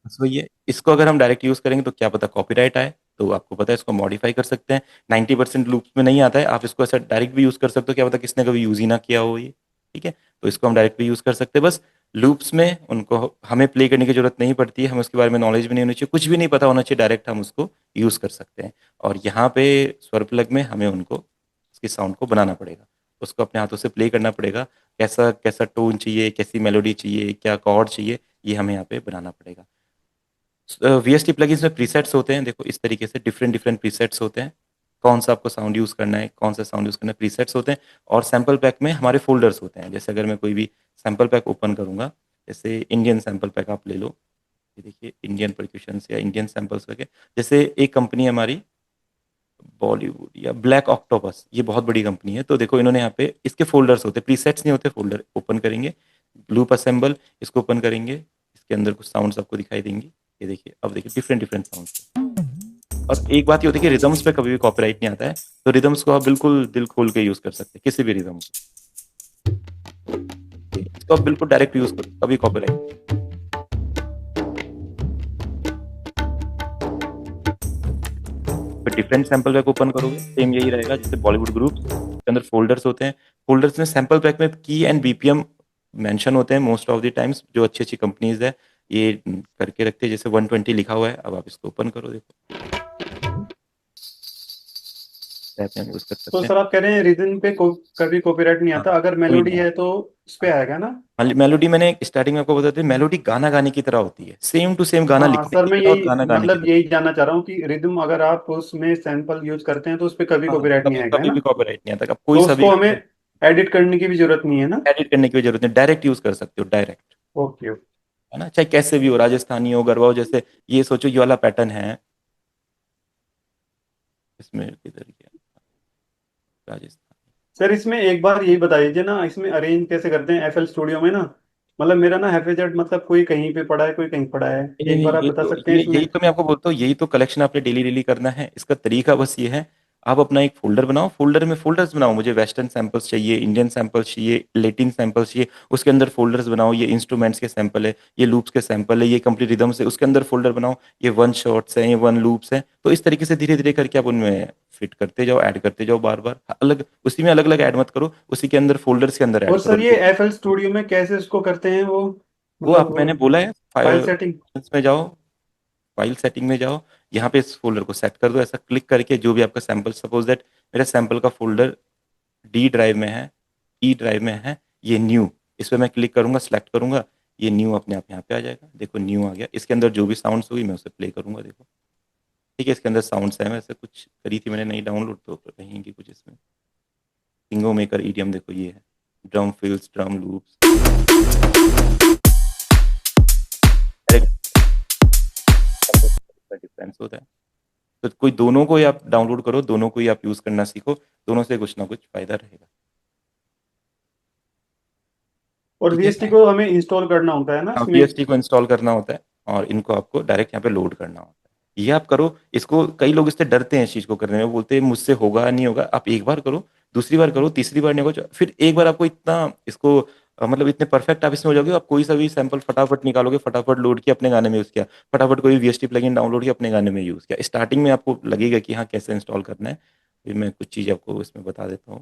Speaker 1: बस वही है। इसको अगर हम डायरेक्ट यूज करेंगे तो क्या पता कॉपीराइट आए, तो आपको पता है इसको मॉडिफाई कर सकते हैं। 90% लूप्स में नहीं आता है, आप इसको ऐसा डायरेक्ट भी यूज कर सकते हो, क्या पता किसने कभी यूज ही ना किया हो ये, ठीक है। तो इसको हम डायरेक्ट भी यूज कर सकते हैं, बस लूप्स में उनको हमें प्ले करने की जरूरत नहीं पड़ती है, हमें उसके बारे में नॉलेज भी नहीं होनी चाहिए, कुछ भी नहीं पता होना चाहिए, डायरेक्ट हम उसको यूज कर सकते हैं। और यहाँ पे स्वर प्लग में हमें उनको उसकी साउंड को बनाना पड़ेगा, उसको अपने हाथों से प्ले करना पड़ेगा, कैसा कैसा टोन चाहिए, कैसी मेलोडी चाहिए, क्या कॉर्ड चाहिए, ये हमें यहाँ पे बनाना पड़ेगा। वीएसटी प्लगइन्स में प्रीसेट्स होते हैं, देखो इस तरीके से डिफरेंट डिफरेंट प्रीसेट्स होते हैं, कौन सा आपको साउंड यूज करना है, कौन सा साउंड यूज करना है, प्रीसेट्स होते हैं। और सैंपल पैक में हमारे फोल्डर्स होते हैं, जैसे अगर मैं कोई भी सैंपल पैक ओपन करूंगा, जैसे इंडियन सैंपल पैक आप ले लो, ये देखिए इंडियन परक्यूशंस या इंडियन सैंपल्स वगैरह, जैसे एक कंपनी है हमारी बॉलीवुड या ब्लैक ऑक्टोपस, ये बहुत बड़ी कंपनी है, तो देखो इन्होंने यहाँ पे इसके फोल्डर्स होते हैं, प्रीसेट्स नहीं होते, फोल्डर ओपन करेंगे, लूप असेंबल, इसको ओपन करेंगे, इसके अंदर कुछ साउंड्स आपको दिखाई देंगी, ये देखिए, अब देखिए डिफरेंट डिफरेंट साउंड्स। और एक बात ये होती है कि रिदम्स पे कभी भी कॉपीराइट नहीं आता है, तो रिदम्स को आप बिल्कुल दिल खोल के यूज कर सकते हैं, किसी भी रिदम को। इसको आप बिल्कुल डायरेक्ट यूज़ करो, कभी कॉपीराइट। फिर डिफरेंट सैंपल पैक ओपन करोगे, सेम यही रहेगा जैसे बॉलीवुड ग्रुप्स के अंदर फ़ोल्डर्स होते हैं। फ़ोल्डर्स में सैंपल पैक में की एंड बीपीएम मेंशन होते हैं मोस्ट ऑफ द टाइम्स, जो अच्छी-अच्छी कंपनीज़ है, ये करके रखते हैं, जैसे 120 लिखा हुआ है, अब आप इसको ओपन करो, देखो। टैब में हम यूज़ कर
Speaker 3: तो
Speaker 1: सकते हैं।
Speaker 3: सर आप कह रहे हैं रिदम पे कभी कॉपीराइट नहीं
Speaker 1: हाँ,
Speaker 3: आता, अगर
Speaker 1: कोई
Speaker 3: मेलोडी
Speaker 1: नहीं
Speaker 3: है तो उस पे आएगा ना?
Speaker 1: मेलोडी मैंने स्टार्टिंग में आपको बताया था, मेलोडी गाना गाने की तरह होती है, सेम टू सेम गाना
Speaker 3: हाँ
Speaker 1: लिखने
Speaker 3: सर,
Speaker 1: की
Speaker 3: मैं
Speaker 1: तरह और
Speaker 3: यही
Speaker 1: गाना गाने की
Speaker 3: मतलब
Speaker 1: तरह।
Speaker 3: यही जानना चाह रहा हूँ कि रिदम अगर आप उसमें सैंपल यूज करते हैं तो उस पे कभी
Speaker 1: हाँ,
Speaker 3: कॉपीराइट नहीं
Speaker 1: कभी
Speaker 3: आएगा, है
Speaker 1: कभी भी
Speaker 3: ना?
Speaker 1: कॉपीराइट नहीं आता, अब कोई
Speaker 3: तो
Speaker 1: सा भी
Speaker 3: उसको हमें एडिट करने की भी जरूरत नहीं है ना?
Speaker 1: एडिट करने की जरूरत नहीं, डायरेक्ट यूज कर सकते हो, डायरेक्ट,
Speaker 3: ओके ओके।
Speaker 1: है ना, चाहे कैसे भी हो, राजस्थानी हो, गरबा हो, जैसे ये सोचो ये वाला पैटर्न है, इसमें किधर गया, राजस्थान।
Speaker 3: सर इसमें एक बार यही बता दीजिए ना, इसमें अरेंज कैसे करते हैं एफएल स्टूडियो में ना? मतलब मेरा ना हैफेजेड, मतलब कोई कहीं पे पड़ा है कोई कहीं पड़ा है,
Speaker 1: नहीं
Speaker 3: एक
Speaker 1: नहीं,
Speaker 3: बार आप
Speaker 1: ये
Speaker 3: बता
Speaker 1: तो
Speaker 3: सकते हैं
Speaker 1: ये
Speaker 3: इसमें?
Speaker 1: यही तो मैं आपको बोलता हूँ, यही तो कलेक्शन आपने डेली डेली करना है। इसका तरीका बस ये है, आप अपना एक फोल्डर बनाओ, फोल्डर में फोल्डर्स बनाओ, मुझे वेस्टर्न सैंपल्स चाहिए, इंडियन सैंपल्स चाहिए, लेटिन सैंपल्स चाहिए, उसके अंदर फोल्डर्स बनाओ, ये इंस्ट्रूमेंट्स के सैंपल है, ये लूप्स के सैंपल है, ये कंप्लीट रिदम्स है, उसके अंदर फोल्डर बनाओ, ये वन शॉट्स हैं, ये वन लूप्स हैं। तो इस तरीके से धीरे धीरे करके आप उनमें फिट करते जाओ, ऐड करते जाओ, बार बार अलग, उसी में अलग अलग ऐड मत करो, उसी के अंदर फोल्डर्स के अंदर
Speaker 3: और
Speaker 1: ऐड करो,
Speaker 3: सर ये
Speaker 1: लूप।
Speaker 3: एफएल स्टूडियो में कैसे इसको करते हैं वो,
Speaker 1: वो
Speaker 3: मतलब
Speaker 1: आप, मैंने बोला है,
Speaker 3: फाइल सेटिंग?
Speaker 1: फाइल्स में जाओ, फाइल सेटिंग में जाओ, यहाँ पे इस फोल्डर को सेट कर दो, ऐसा क्लिक करके जो भी आपका सैंपल, सपोज दैट मेरा सैंपल का फोल्डर डी ड्राइव में है, ई ड्राइव में है, ये न्यू, इस पर मैं क्लिक करूंगा, सेलेक्ट करूंगा, ये न्यू अपने आप यहाँ पे आ जाएगा, देखो न्यू आ गया, इसके अंदर जो भी साउंड्स होगी मैं उसे प्ले करूंगा, देखो, ठीक है, इसके अंदर साउंड्स है, वैसे कुछ करी थी मैंने नई डाउनलोड, तो रहेंगी कुछ इसमें, सिंगो मेकर ईडीएम, देखो ये है, ड्रम फिल्स, ड्रम लूप्स, डिफरेंस होता है। तो कोई दोनों को ही आप डाउनलोड करो, दोनों को ही आप यूज करना सीखो, दोनों से कुछ ना कुछ फायदा रहेगा।
Speaker 3: और
Speaker 1: ठीक
Speaker 3: वीएसटी
Speaker 1: है,
Speaker 3: को हमें इंस्टॉल करना होता है ना
Speaker 1: हाँ,
Speaker 3: इसमें?
Speaker 1: वीएसटी को इंस्टॉल करना होता है, और इनको आपको डायरेक्ट यहाँ पे लोड करना होता है, ये आप करो। इसको कई लोग इससे डरते हैं, इस चीज को करने में, बोलते हैं मुझसे होगा नहीं होगा। आप एक बार करो, दूसरी बार करो, तीसरी बार नहीं होगा, फिर एक बार आपको इतना इसको मतलब इतने परफेक्ट आप इसमें हो जाओगे, आप कोई सा भी सैंपल फटाफट निकालोगे, फटाफट लोड किया, अपने गाने में यूज किया, फटाफट कोई वीएसटी प्लगइन डाउनलोड किया, अपने गाने में यूज किया। स्टार्टिंग में आपको लगेगा कि हाँ कैसे इंस्टॉल करना है, फिर मैं कुछ चीज़ आपको इसमें बता देता हूँ।